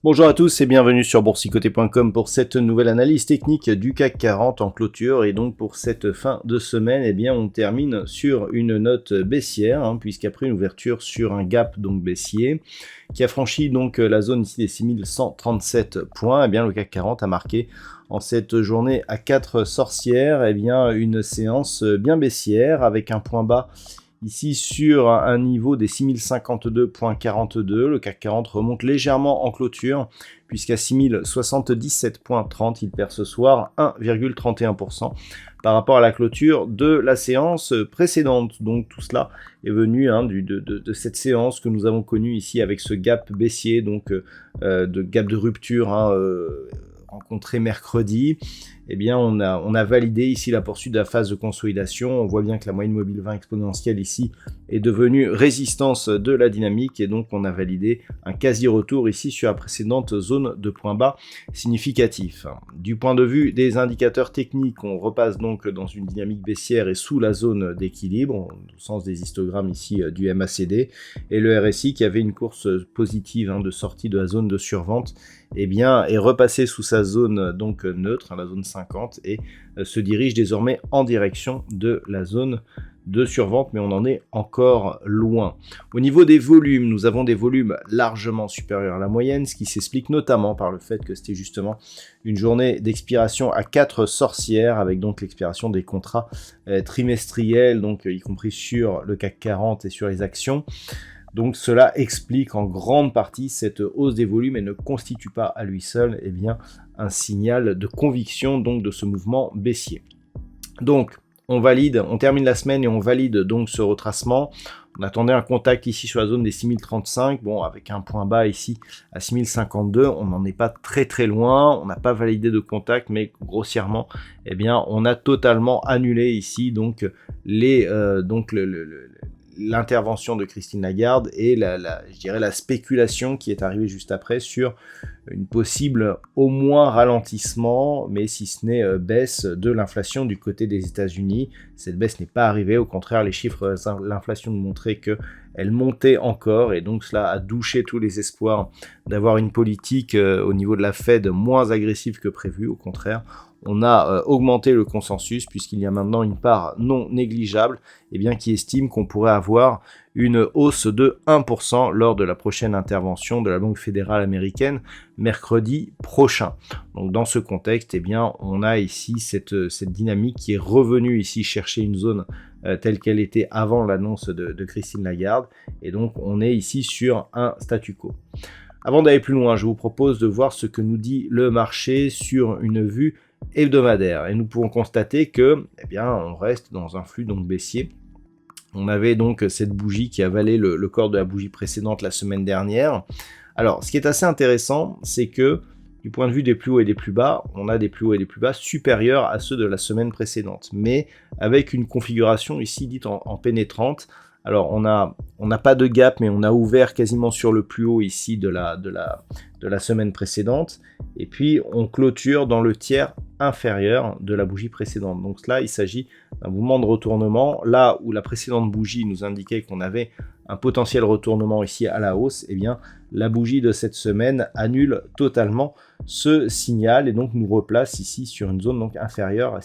Bonjour à tous et bienvenue sur boursicoté.com pour cette nouvelle analyse technique du CAC 40 en clôture. Et donc pour cette fin de semaine, eh bien on termine sur une note baissière, puisqu'après une ouverture sur un gap donc baissier qui a franchi donc la zone ici des 6137 points, eh bien le CAC 40 a marqué en cette journée à 4 sorcières eh bien une séance bien baissière avec un point bas ici sur un niveau des 6052.42, le CAC 40 remonte légèrement en clôture, puisqu'à 6077.30, il perd ce soir 1,31% par rapport à la clôture de la séance précédente. Donc tout cela est venu de cette séance que nous avons connue ici avec ce gap baissier, donc de gap de rupture rencontré mercredi. Eh bien, on a validé ici la poursuite de la phase de consolidation. On voit bien que la moyenne mobile 20 exponentielle ici est devenue résistance de la dynamique et donc on a validé un quasi-retour ici sur la précédente zone de point bas significatif. Du point de vue des indicateurs techniques, on repasse donc dans une dynamique baissière et sous la zone d'équilibre, au sens des histogrammes ici du MACD, et le RSI qui avait une course positive de sortie de la zone de survente, eh bien, est repassé sous sa zone donc neutre, la zone 50, et se dirige désormais en direction de la zone de survente, mais on en est encore loin. Au niveau des volumes, nous avons des volumes largement supérieurs à la moyenne, ce qui s'explique notamment par le fait que c'était justement une journée d'expiration à 4 sorcières, avec donc l'expiration des contrats trimestriels, donc y compris sur le CAC 40 et sur les actions. Donc cela explique en grande partie cette hausse des volumes et ne constitue pas à lui seul un signal de conviction donc de ce mouvement baissier. Donc on termine la semaine et on valide donc ce retracement. On attendait un contact ici sur la zone des 6035, bon avec un point bas ici à 6052, on n'en est pas très loin, on n'a pas validé de contact, mais grossièrement, eh bien on a totalement annulé ici donc l'intervention de Christine Lagarde et la spéculation qui est arrivée juste après sur une possible au moins ralentissement, mais si ce n'est baisse de l'inflation du côté des États-Unis. Cette baisse n'est pas arrivée, au contraire les chiffres de l'inflation montraient qu'elle montait encore et donc cela a douché tous les espoirs d'avoir une politique au niveau de la Fed moins agressive que prévu. Au contraire, on a augmenté le consensus puisqu'il y a maintenant une part non négligeable qui estime qu'on pourrait avoir une hausse de 1% lors de la prochaine intervention de la Banque fédérale américaine mercredi prochain. Donc dans ce contexte, on a ici cette dynamique qui est revenue ici chercher une zone telle qu'elle était avant l'annonce de Christine Lagarde, et donc on est ici sur un statu quo. Avant d'aller plus loin, je vous propose de voir ce que nous dit le marché sur une vue hebdomadaire, et nous pouvons constater que on reste dans un flux donc baissier. On avait donc cette bougie qui avalait le corps de la bougie précédente la semaine dernière. Alors ce qui est assez intéressant, c'est que du point de vue des plus hauts et des plus bas, on a des plus hauts et des plus bas supérieurs à ceux de la semaine précédente, mais avec une configuration ici dite en pénétrante. Alors on n'a pas de gap, mais on a ouvert quasiment sur le plus haut ici de la semaine précédente, et puis on clôture dans le tiers inférieur de la bougie précédente. Donc là il s'agit d'un mouvement de retournement, là où la précédente bougie nous indiquait qu'on avait un potentiel retournement ici à la hausse, la bougie de cette semaine annule totalement ce signal et donc nous replace ici sur une zone donc inférieure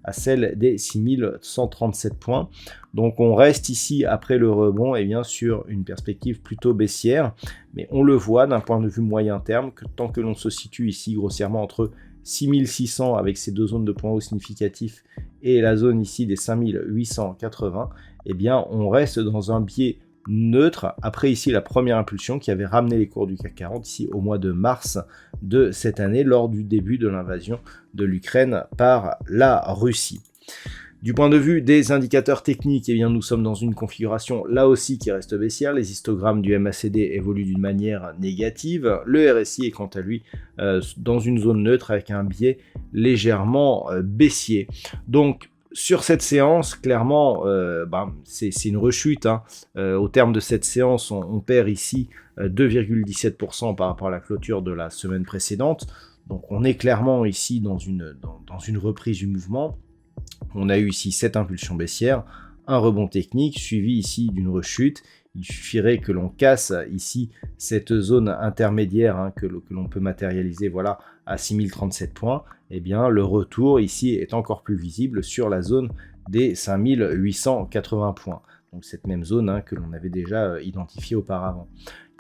à celle des 6137 points. Donc on reste ici après le rebond sur une perspective plutôt baissière, mais on le voit d'un point de vue moyen terme que tant que l'on se situe ici grossièrement entre 6600 avec ces deux zones de points hauts significatifs et la zone ici des 5880, on reste dans un biais neutre après ici la première impulsion qui avait ramené les cours du CAC 40 ici au mois de mars de cette année lors du début de l'invasion de l'Ukraine par la Russie. Du point de vue des indicateurs techniques, eh bien, nous sommes dans une configuration là aussi qui reste baissière. Les histogrammes du MACD évoluent d'une manière négative. Le RSI est quant à lui dans une zone neutre avec un biais légèrement baissier. Donc sur cette séance, clairement, c'est une rechute. Au terme de cette séance, on perd ici 2,17% par rapport à la clôture de la semaine précédente. Donc on est clairement ici dans une reprise du mouvement. On a eu ici cette impulsion baissière, un rebond technique suivi ici d'une rechute. Il suffirait que l'on casse ici cette zone intermédiaire que l'on peut matérialiser voilà, à 6037 points. Eh bien, le retour ici est encore plus visible sur la zone des 5880 points. Donc cette même zone que l'on avait déjà identifiée auparavant.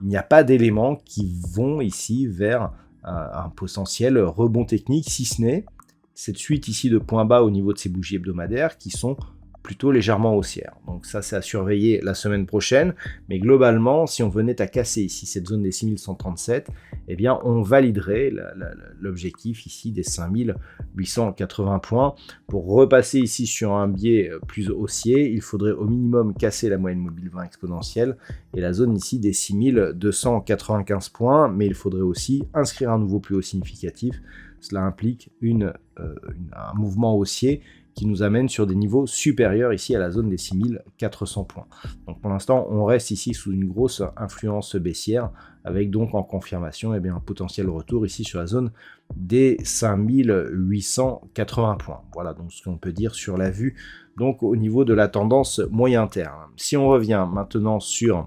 Il n'y a pas d'éléments qui vont ici vers un potentiel rebond technique, si ce n'est cette suite ici de points bas au niveau de ces bougies hebdomadaires qui sont plutôt légèrement haussières. Donc ça, c'est à surveiller la semaine prochaine. Mais globalement, si on venait à casser ici cette zone des 6137, eh bien, on validerait l'objectif ici des 5880 points. Pour repasser ici sur un biais plus haussier, il faudrait au minimum casser la moyenne mobile 20 exponentielle et la zone ici des 6295 points. Mais il faudrait aussi inscrire un nouveau plus haut significatif. Cela implique un mouvement haussier qui nous amène sur des niveaux supérieurs ici à la zone des 6400 points. Donc pour l'instant, on reste ici sous une grosse influence baissière, avec donc en confirmation un potentiel retour ici sur la zone des 5880 points. Voilà donc ce qu'on peut dire sur la vue, donc au niveau de la tendance moyen terme. Si on revient maintenant sur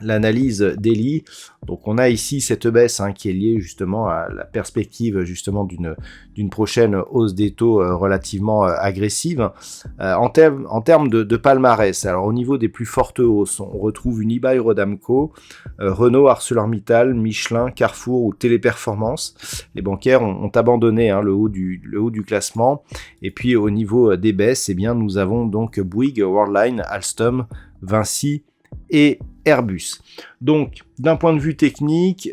l'analyse daily, donc on a ici cette baisse qui est liée justement à la perspective justement d'une prochaine hausse des taux relativement agressive. En termes de palmarès, alors au niveau des plus fortes hausses, on retrouve Unibail Rodamco, Renault, ArcelorMittal, Michelin, Carrefour ou Téléperformance. Les bancaires ont abandonné le haut du classement. Et puis au niveau des baisses, eh bien, nous avons donc Bouygues, Worldline, Alstom, Vinci et Airbus. Donc, d'un point de vue technique,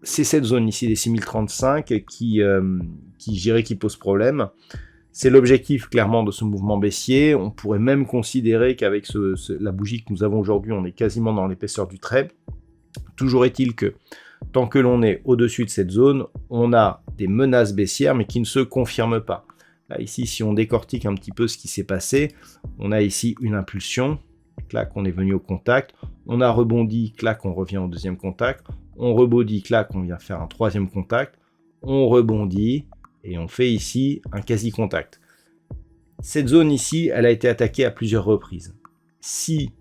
c'est cette zone ici des 6035 qui pose problème. C'est l'objectif clairement de ce mouvement baissier. On pourrait même considérer qu'avec la bougie que nous avons aujourd'hui, on est quasiment dans l'épaisseur du trait. Toujours est-il que tant que l'on est au-dessus de cette zone, on a des menaces baissières mais qui ne se confirment pas. Là, ici, si on décortique un petit peu ce qui s'est passé, on a ici une impulsion. Clac, on est venu au contact, on a rebondi, clac, on revient au deuxième contact, on rebondit, clac, on vient faire un troisième contact, on rebondit et on fait ici un quasi-contact. Cette zone ici, elle a été attaquée à plusieurs reprises. Si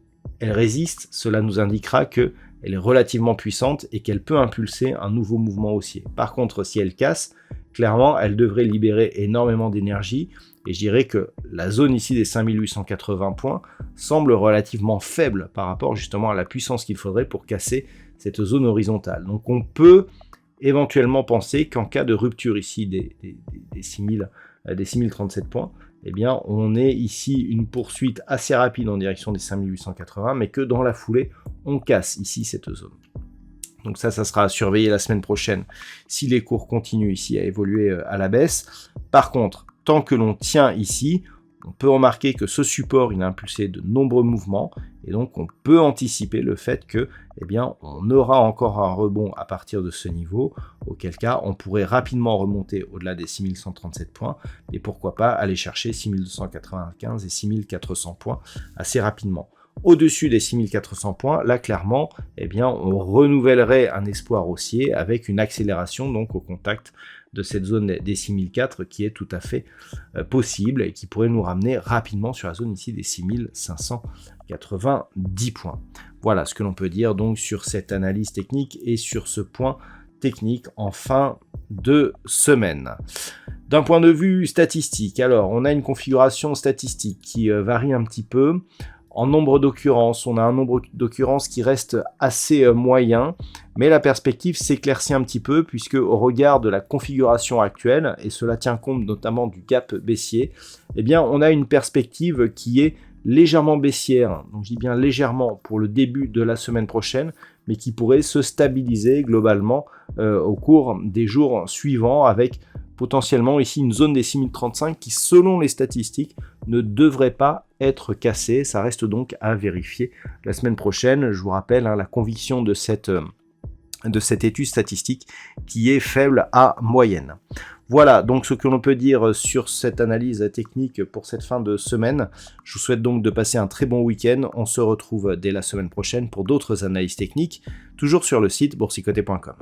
elle résiste, cela nous indiquera qu'elle est relativement puissante et qu'elle peut impulser un nouveau mouvement haussier. Par contre, si elle casse, clairement, elle devrait libérer énormément d'énergie. Et je dirais que la zone ici des 5880 points semble relativement faible par rapport justement à la puissance qu'il faudrait pour casser cette zone horizontale. Donc on peut éventuellement penser qu'en cas de rupture ici des 6037 points, eh bien on est ici une poursuite assez rapide en direction des 5880, mais que dans la foulée, on casse ici cette zone. Donc ça sera à surveiller la semaine prochaine si les cours continuent ici à évoluer à la baisse. Par contre, tant que l'on tient ici, on peut remarquer que ce support, il a impulsé de nombreux mouvements et donc on peut anticiper le fait que, eh bien, on aura encore un rebond à partir de ce niveau, auquel cas on pourrait rapidement remonter au-delà des 6137 points et pourquoi pas aller chercher 6295 et 6400 points assez rapidement. Au-dessus des 6400 points, là clairement, eh bien, on renouvellerait un espoir haussier avec une accélération donc au contact de cette zone des 6004 qui est tout à fait possible et qui pourrait nous ramener rapidement sur la zone ici des 6590 points. Voilà ce que l'on peut dire donc sur cette analyse technique et sur ce point technique en fin de semaine. D'un point de vue statistique, alors on a une configuration statistique qui varie un petit peu. En nombre d'occurrences, on a un nombre d'occurrences qui reste assez moyen, mais la perspective s'éclaircit un petit peu puisque au regard de la configuration actuelle, et cela tient compte notamment du gap baissier, eh bien on a une perspective qui est légèrement baissière, donc je dis bien légèrement pour le début de la semaine prochaine, mais qui pourrait se stabiliser globalement au cours des jours suivants avec potentiellement ici une zone des 6035 qui, selon les statistiques, ne devrait pas être cassée. Ça reste donc à vérifier la semaine prochaine. Je vous rappelle la conviction de cette étude statistique qui est faible à moyenne. Voilà donc ce que l'on peut dire sur cette analyse technique pour cette fin de semaine. Je vous souhaite donc de passer un très bon week-end. On se retrouve dès la semaine prochaine pour d'autres analyses techniques, toujours sur le site boursicoté.com.